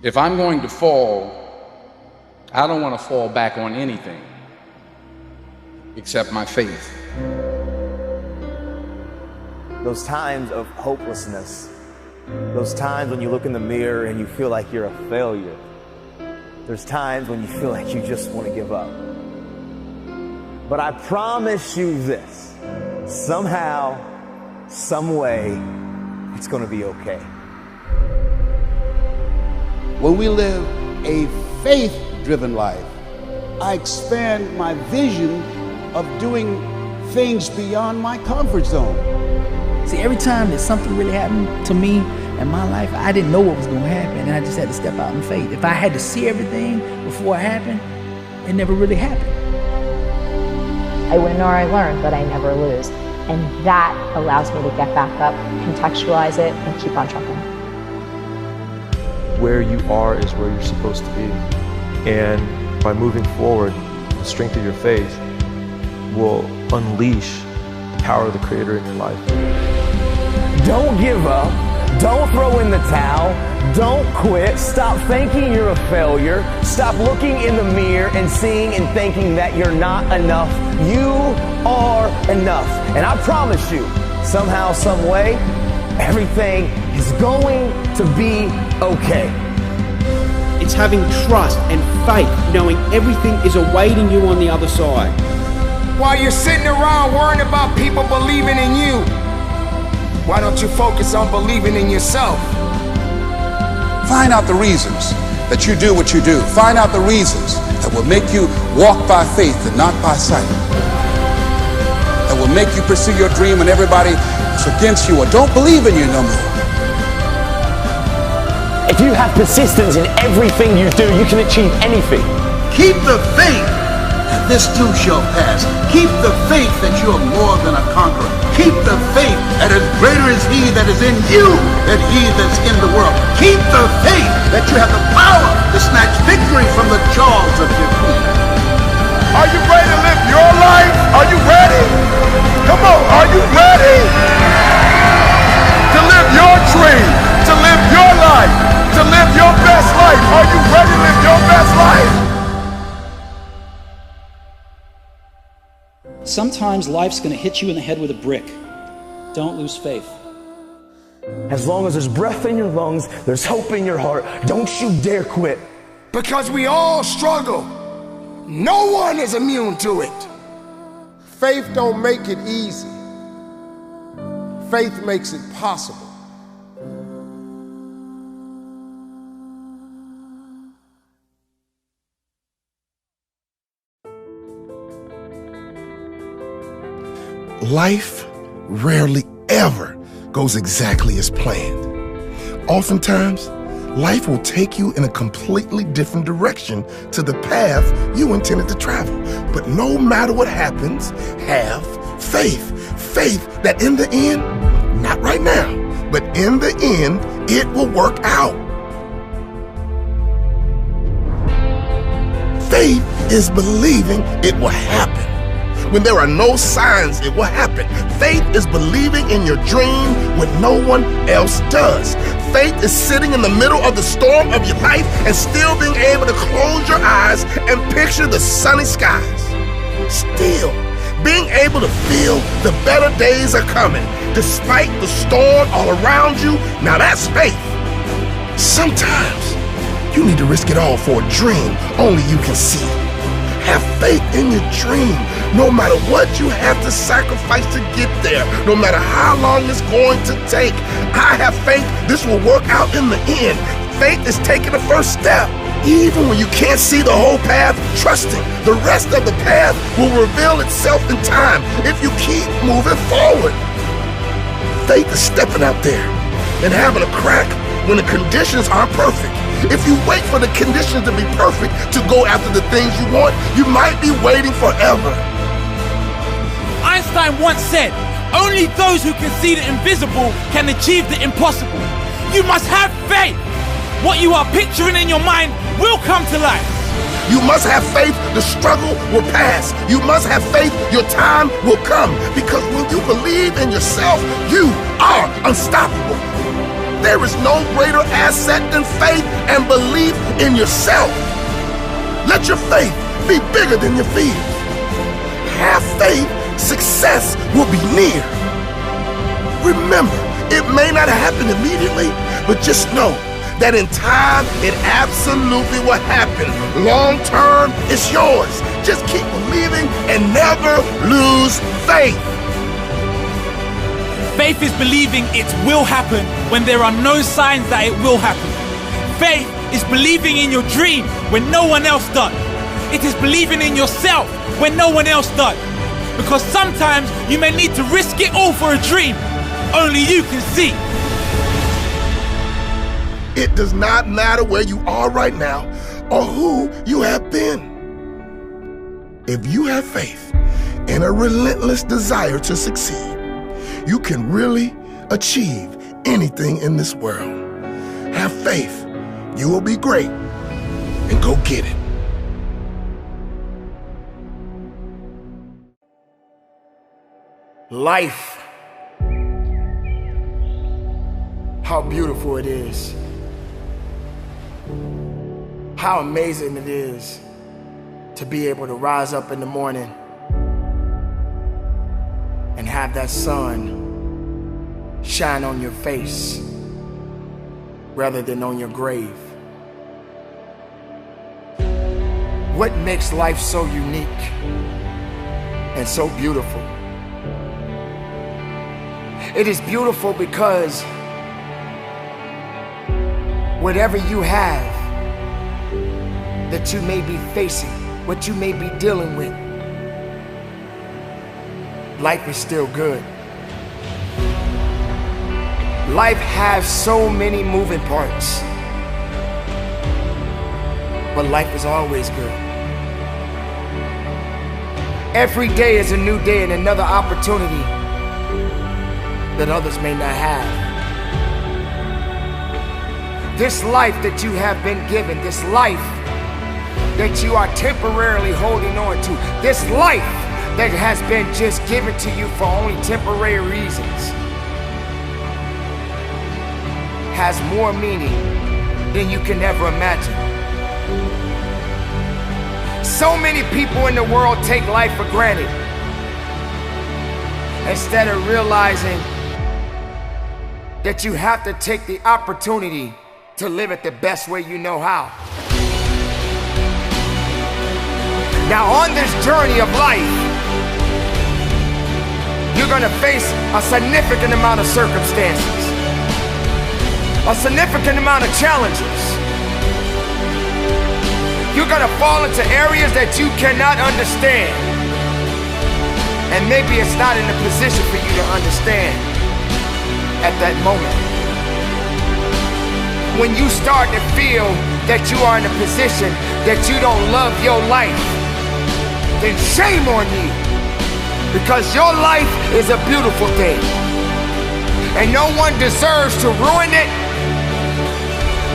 If I'm going to fall, I don't want to fall back on anything except my faith. Those times of hopelessness, those times when you look in the mirror and you feel like you're a failure. There's times when you feel like you just want to give up. But I promise you this, somehow, some way, it's going to be okay. When we live a faith-driven life, I expand my vision of doing things beyond my comfort zone. See, every time that something really happened to me in my life, I didn't know what was going to happen, and I just had to step out in faith. If I had to see everything before it happened, it never really happened. I win or I learn, but I never lose. And that allows me to get back up, contextualize it, and keep on trucking. Where you are is where you're supposed to be. And by moving forward, the strength of your faith will unleash the power of the Creator in your life. Don't give up. Don't throw in the towel. Don't quit. Stop thinking you're a failure. Stop looking in the mirror and seeing and thinking that you're not enough. You are enough. And I promise you, somehow, some way, everything is going to be okay. It's having trust and faith, knowing everything is awaiting you on the other side. While you're sitting around worrying about people believing in you, why don't you focus on believing in yourself? Find out the reasons that you do what you do. Find out the reasons that will make you walk by faith and not by sight. That will make you pursue your dream when everybody is against you or don't believe in you no more. If you have persistence in everything you do, you can achieve anything. Keep the faith that this too shall pass. Keep the faith that you are more than a conqueror. Keep the faith that is greater is he that is in you than he that's in the world. Keep the faith that you have the power to snatch victory from the jaws of defeat. Are you ready to live your life? Are you ready? Come on, are you ready? To live your dream, to live your life, to live your best life. Are you ready to live your best life? Sometimes life's going to hit you in the head with a brick. Don't lose faith. As long as there's breath in your lungs, there's hope in your heart. Don't you dare quit. Because we all struggle. No one is immune to it. Faith don't make it easy. Faith makes it possible. Life rarely ever goes exactly as planned. Oftentimes, life will take you in a completely different direction to the path you intended to travel. But no matter what happens, have faith. Faith that in the end, not right now, but in the end, it will work out. Faith is believing it will happen. When there are no signs, it will happen. Faith is believing in your dream when no one else does. Faith is sitting in the middle of the storm of your life and still being able to close your eyes and picture the sunny skies. Still being able to feel the better days are coming despite the storm all around you. Now that's faith. Sometimes you need to risk it all for a dream only you can see. Have faith in your dream, no matter what you have to sacrifice to get there, no matter how long it's going to take. I have faith this will work out in the end. Faith is taking the first step. Even when you can't see the whole path, trusting the rest of the path will reveal itself in time if you keep moving forward. Faith is stepping out there and having a crack when the conditions aren't perfect. If you wait for the conditions to be perfect to go after the things you want, you might be waiting forever. Einstein once said, only those who can see the invisible can achieve the impossible. You must have faith. What you are picturing in your mind will come to life. You must have faith the struggle will pass. You must have faith your time will come. Because when you believe in yourself, you are unstoppable. There is no greater asset than faith and belief in yourself. Let your faith be bigger than your fears. Have faith, success will be near. Remember, it may not happen immediately, but just know that in time, it absolutely will happen. Long term, it's yours. Just keep believing and never lose faith. Faith is believing it will happen when there are no signs that it will happen. Faith is believing in your dream when no one else does. It is believing in yourself when no one else does. Because sometimes you may need to risk it all for a dream only you can see. It does not matter where you are right now or who you have been. If you have faith and a relentless desire to succeed, you can really achieve anything in this world. Have faith. You will be great, and go get it. Life. How beautiful it is. How amazing it is to be able to rise up in the morning and have that sun shine on your face rather than on your grave. What makes life so unique and so beautiful? It is beautiful because whatever you have that you may be facing, what you may be dealing with, life is still good. Life has so many moving parts, but life is always good. Every day is a new day and another opportunity that others may not have. This life that you have been given, this life that you are temporarily holding on to, this life that has been just given to you for only temporary reasons, has more meaning than you can ever imagine. So many people in the world take life for granted instead of realizing that you have to take the opportunity to live it the best way you know how. Now on this journey of life, you're gonna face a significant amount of circumstances, a significant amount of challenges. You're gonna fall into areas that you cannot understand, and maybe it's not in a position for you to understand at that moment. When you start to feel that you are in a position that you don't love your life, then shame on you, because your life is a beautiful thing, and no one deserves to ruin it.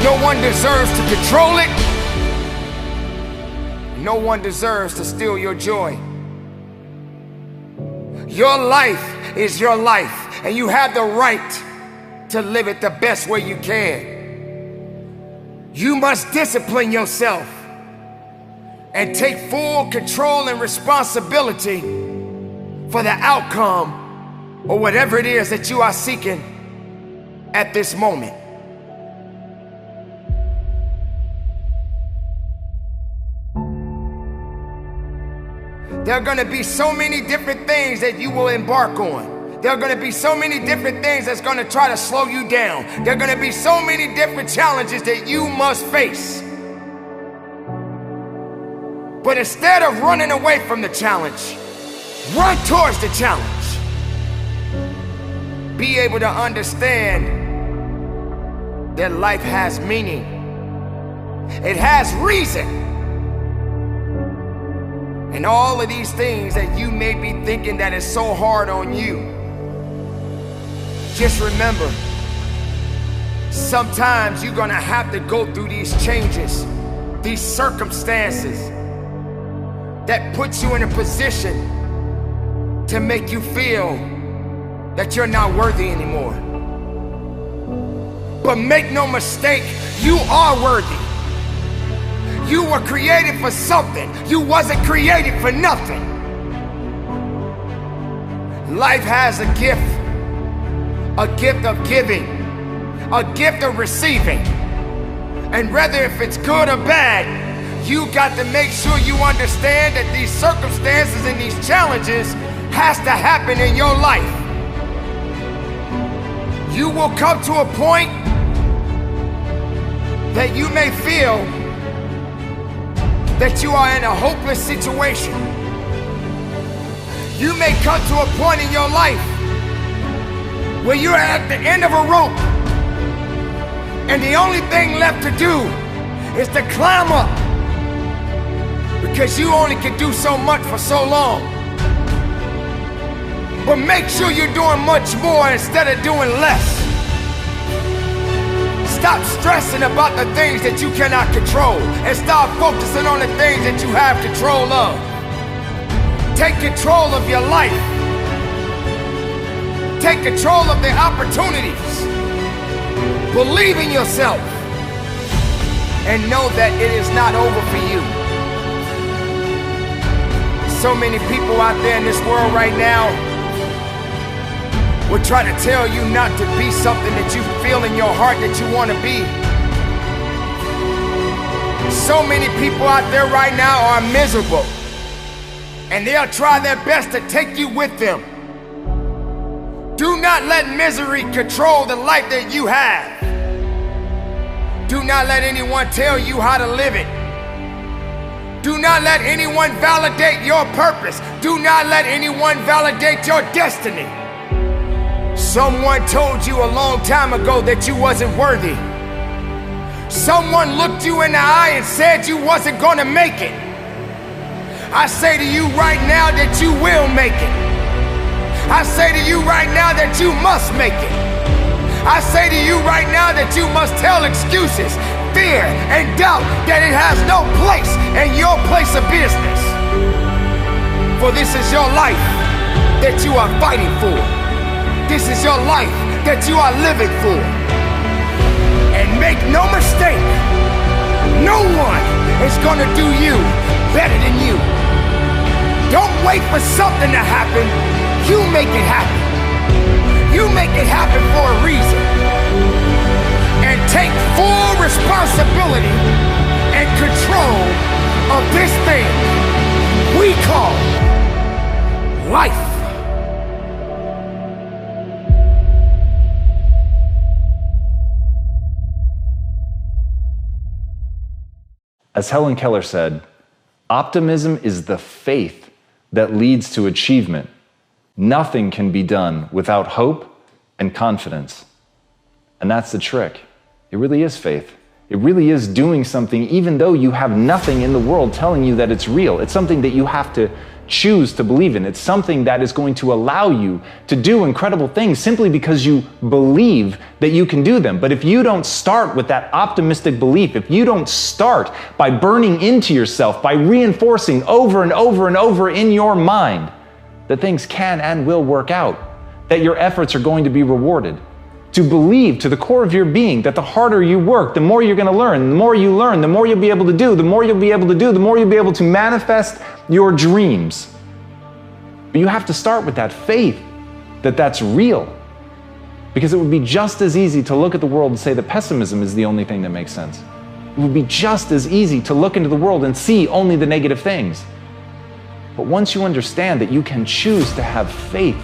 No one deserves to control it. No one deserves to steal your joy. Your life is your life, and you have the right to live it the best way you can. You must discipline yourself and take full control and responsibility for the outcome or whatever it is that you are seeking at this moment. There are going to be so many different things that you will embark on. There are going to be so many different things that's going to try to slow you down. There are going to be so many different challenges that you must face. But instead of running away from the challenge, run towards the challenge. Be able to understand that life has meaning. It has reason. And all of these things that you may be thinking that is so hard on you, just remember, sometimes you're gonna have to go through these changes, these circumstances that puts you in a position to make you feel that you're not worthy anymore. But make no mistake, you are worthy. You were created for something. You wasn't created for nothing. Life has a gift of giving, a gift of receiving. And whether if it's good or bad, you got to make sure you understand that these circumstances and these challenges has to happen in your life. You will come to a point that you may feel that you are in a hopeless situation. You may come to a point in your life where you're at the end of a rope and the only thing left to do is to climb up, because you only can do so much for so long. But make sure you're doing much more instead of doing less. Stop stressing about the things that you cannot control and start focusing on the things that you have control of. Take control of your life. Take control of the opportunities. Believe in yourself and know that it is not over for you. So many people out there in this world right now will try to tell you not to be something that you feel in your heart that you want to be. So many people out there right now are miserable, and they'll try their best to take you with them. Do not let misery control the life that you have. Do not let anyone tell you how to live it. Do not let anyone validate your purpose. Do not let anyone validate your destiny. Someone told you a long time ago that you wasn't worthy. Someone looked you in the eye and said you wasn't gonna make it. I say to you right now that you will make it. I say to you right now that you must make it. I say to you right now that you must tell excuses, fear, and doubt that it has no place in your place of business. For this is your life that you are fighting for. This is your life that you are living for. And make no mistake, no one is gonna do you better than you. Don't wait for something to happen. You make it happen. You make it happen for a reason. And take full responsibility and control of this thing we call life. As Helen Keller said, optimism is the faith that leads to achievement. Nothing can be done without hope and confidence. And that's the trick. It really is faith. It really is doing something even though you have nothing in the world telling you that it's real. It's something that you have to choose to believe in. It's something that is going to allow you to do incredible things simply because you believe that you can do them. But if you don't start with that optimistic belief, if you don't start by burning into yourself, by reinforcing over and over and over in your mind that things can and will work out, that your efforts are going to be rewarded, to believe to the core of your being that the harder you work, the more you're going to learn. The more you learn, the more you'll be able to do. The more you'll be able to do, the more you'll be able to manifest your dreams. But you have to start with that faith that that's real. Because it would be just as easy to look at the world and say that pessimism is the only thing that makes sense. It would be just as easy to look into the world and see only the negative things. But once you understand that you can choose to have faith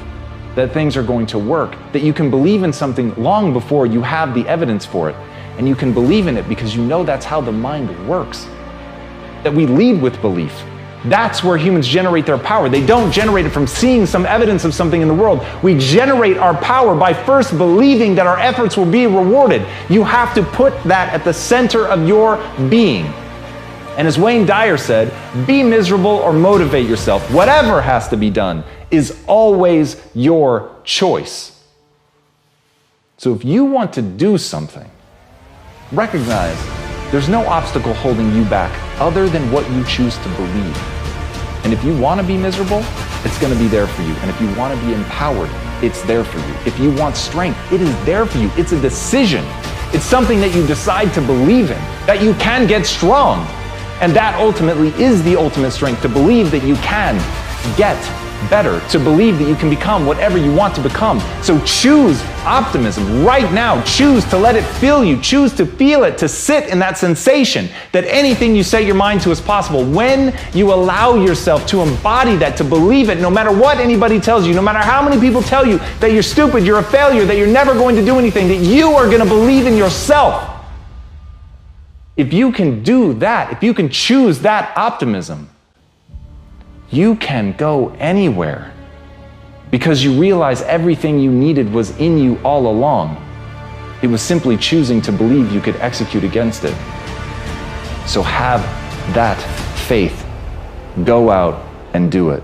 that things are going to work, that you can believe in something long before you have the evidence for it, and you can believe in it because you know that's how the mind works, that we lead with belief. That's where humans generate their power. They don't generate it from seeing some evidence of something in the world. We generate our power by first believing that our efforts will be rewarded. You have to put that at the center of your being. And as Wayne Dyer said, be miserable or motivate yourself. Whatever has to be done is always your choice. So if you want to do something, recognize there's no obstacle holding you back other than what you choose to believe. And if you want to be miserable, it's going to be there for you. And if you want to be empowered, it's there for you. If you want strength, it is there for you. It's a decision. It's something that you decide to believe in, that you can get strong. And that ultimately is the ultimate strength, to believe that you can get better, to believe that you can become whatever you want to become. So choose optimism right now. Choose to let it fill you. Choose to feel it, to sit in that sensation that anything you set your mind to is possible. When you allow yourself to embody that, to believe it, no matter what anybody tells you, no matter how many people tell you that you're stupid, you're a failure, that you're never going to do anything, that you are going to believe in yourself. If you can do that, if you can choose that optimism, you can go anywhere because you realize everything you needed was in you all along. It was simply choosing to believe you could execute against it. So have that faith. Go out and do it.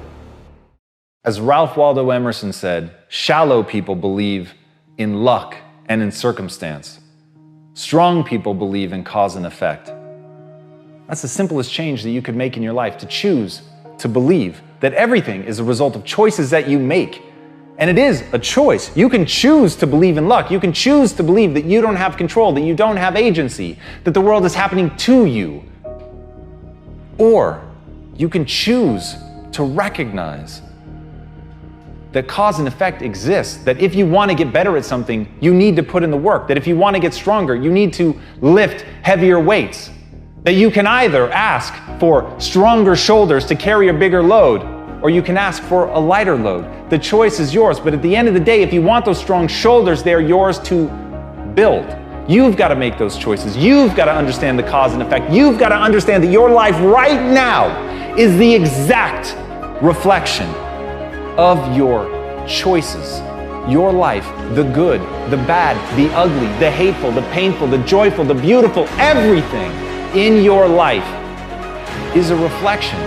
As Ralph Waldo Emerson said, shallow people believe in luck and in circumstance. Strong people believe in cause and effect. That's the simplest change that you could make in your life, to choose to believe that everything is a result of choices that you make. And it is a choice. You can choose to believe in luck. You can choose to believe that you don't have control, that you don't have agency, that the world is happening to you. Or you can choose to recognize that cause and effect exists, that if you want to get better at something, you need to put in the work, that if you want to get stronger, you need to lift heavier weights, that you can either ask for stronger shoulders to carry a bigger load, or you can ask for a lighter load. The choice is yours, but at the end of the day, if you want those strong shoulders, they're yours to build. You've got to make those choices. You've got to understand the cause and effect. You've got to understand that your life right now is the exact reflection of your choices. Your life, the good, the bad, the ugly, the hateful, the painful, the joyful, the beautiful, everything in your life is a reflection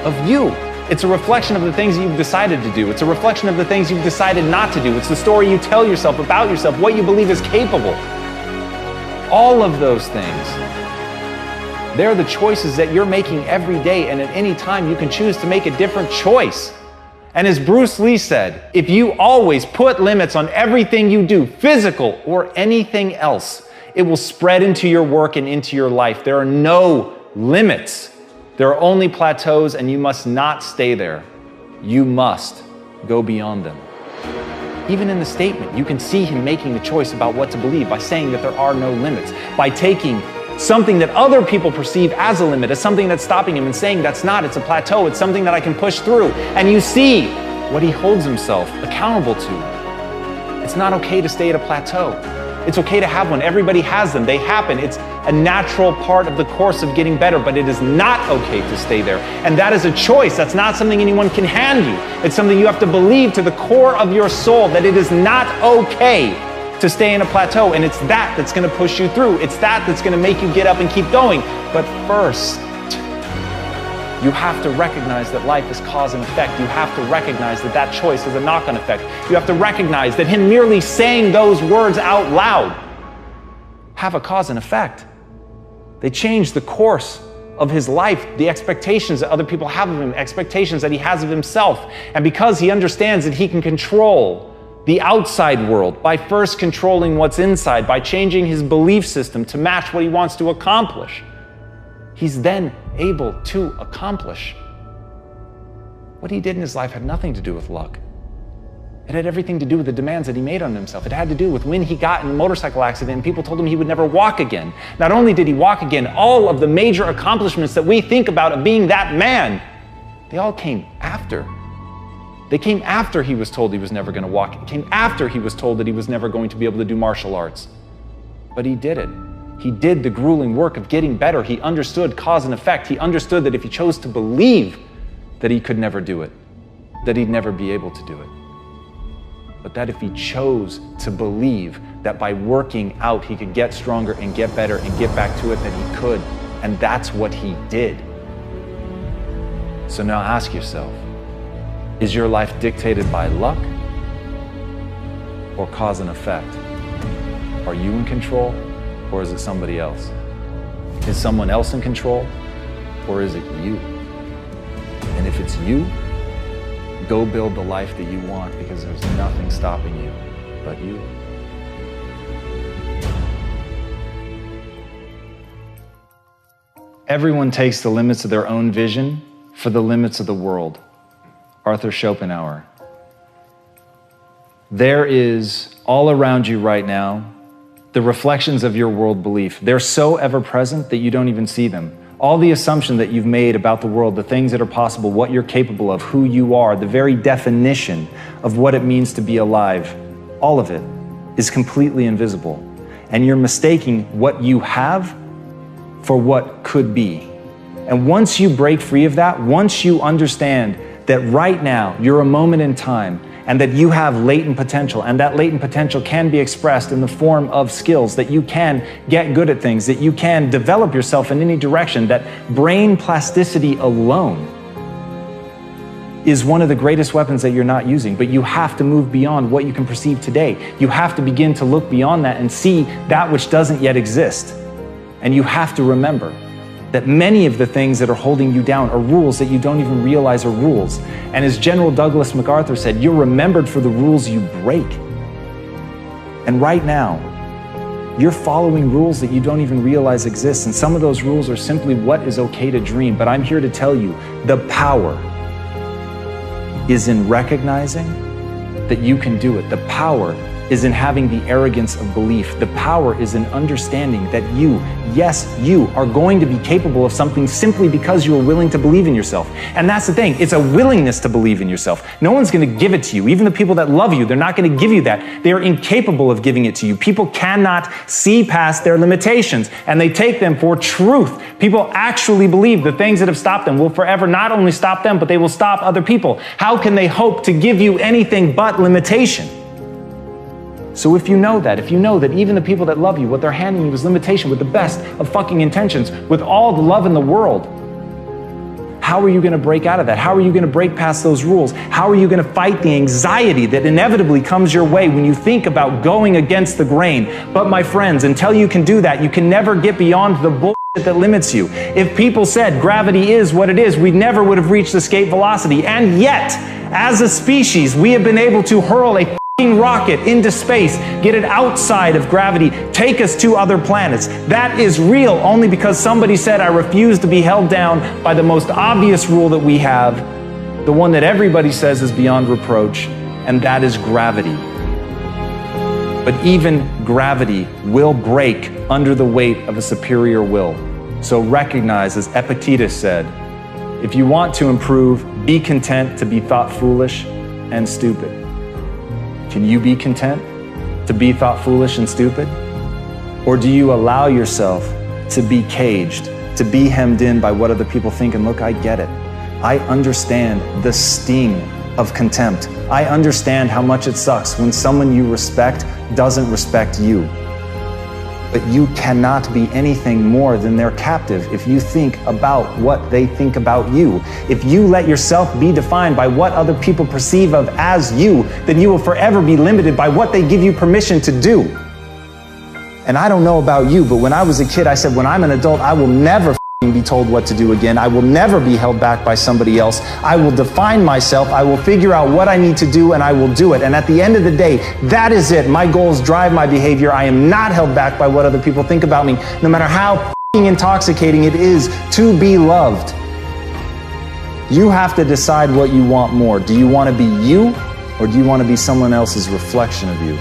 of you. It's a reflection of the things you've decided to do. It's a reflection of the things you've decided not to do. It's the story you tell yourself about yourself, what you believe is capable. All of those things, they're the choices that you're making every day, and at any time you can choose to make a different choice. And as Bruce Lee said, if you always put limits on everything you do, physical or anything else, it will spread into your work and into your life. There are no limits. There are only plateaus, and you must not stay there. You must go beyond them. Even in the statement, you can see him making the choice about what to believe by saying that there are no limits, by taking something that other people perceive as a limit, as something that's stopping him, and saying that's not, it's a plateau, it's something that I can push through. And you see what he holds himself accountable to. It's not okay to stay at a plateau. It's okay to have one. Everybody has them. They happen. It's a natural part of the course of getting better, but it is not okay to stay there. And that is a choice. That's not something anyone can hand you. It's something you have to believe to the core of your soul, that it is not okay to stay in a plateau. And it's that that's going to push you through. It's that that's going to make you get up and keep going. But first, you have to recognize that life is cause and effect. You have to recognize that that choice is a knock-on effect. You have to recognize that him merely saying those words out loud have a cause and effect. They change the course of his life, the expectations that other people have of him, expectations that he has of himself. And because he understands that he can control the outside world by first controlling what's inside, by changing his belief system to match what he wants to accomplish, he's then able to accomplish. What he did in his life had nothing to do with luck. It had everything to do with the demands that he made on himself. It had to do with when he got in a motorcycle accident and people told him he would never walk again. Not only did he walk again, all of the major accomplishments that we think about of being that man, they all came after. They came after he was told he was never going to walk. It came after he was told that he was never going to be able to do martial arts. But he did it. He did the grueling work of getting better. He understood cause and effect. He understood that if he chose to believe that he could never do it, that he'd never be able to do it. But that if he chose to believe that by working out he could get stronger and get better and get back to it, that he could. And that's what he did. So now ask yourself, is your life dictated by luck or cause and effect? Are you in control or is it somebody else? Is someone else in control or is it you? And if it's you, go build the life that you want, because there's nothing stopping you but you. Everyone takes the limits of their own vision for the limits of the world. Arthur Schopenhauer. There is all around you right now the reflections of your world belief. They're so ever present that you don't even see them. All the assumption that you've made about the world, the things that are possible, what you're capable of, who you are, the very definition of what it means to be alive, all of it is completely invisible. And you're mistaking what you have for what could be. And once you break free of that, once you understand that right now you're a moment in time and that you have latent potential, and that latent potential can be expressed in the form of skills, that you can get good at things, that you can develop yourself in any direction, that brain plasticity alone is one of the greatest weapons that you're not using. But you have to move beyond what you can perceive today. You have to begin to look beyond that and see that which doesn't yet exist. And you have to remember that many of the things that are holding you down are rules that you don't even realize are rules. And as General Douglas MacArthur said, you're remembered for the rules you break. And right now, you're following rules that you don't even realize exist. And some of those rules are simply what is okay to dream. But I'm here to tell you, the power is in recognizing that you can do it. The power is in having the arrogance of belief. The power is in understanding that you, yes, you are going to be capable of something simply because you are willing to believe in yourself. And that's the thing, it's a willingness to believe in yourself. No one's going to give it to you. Even the people that love you, they're not going to give you that. They are incapable of giving it to you. People cannot see past their limitations, and they take them for truth. People actually believe the things that have stopped them will forever not only stop them, but they will stop other people. How can they hope to give you anything but limitation? So if you know that even the people that love you, what they're handing you is limitation with the best of fucking intentions, with all the love in the world, how are you going to break out of that? How are you going to break past those rules? How are you going to fight the anxiety that inevitably comes your way when you think about going against the grain? But my friends, until you can do that, you can never get beyond the bullshit that limits you. If people said gravity is what it is, we never would have reached escape velocity. And yet, as a species, we have been able to hurl a rocket into space, get it outside of gravity, take us to other planets. That is real only because somebody said, I refuse to be held down by the most obvious rule that we have, the one that everybody says is beyond reproach, and that is gravity. But even gravity will break under the weight of a superior will. So recognize, as Epictetus said, if you want to improve, be content to be thought foolish and stupid. Can you be content to be thought foolish and stupid? Or do you allow yourself to be caged, to be hemmed in by what other people think? And look, I get it. I understand the sting of contempt. I understand how much it sucks when someone you respect doesn't respect you. But you cannot be anything more than their captive if you think about what they think about you. If you let yourself be defined by what other people perceive of as you, then you will forever be limited by what they give you permission to do. And I don't know about you, but when I was a kid, I said, when I'm an adult, I will never be told what to do again. I will never be held back by somebody else. I will define myself. I will figure out what I need to do, and I will do it. And at the end of the day, that is it. My goals drive my behavior. I am not held back by what other people think about me, no matter how intoxicating it is to be loved. You have to decide what you want more. Do you want to be you, or do you want to be someone else's reflection of you?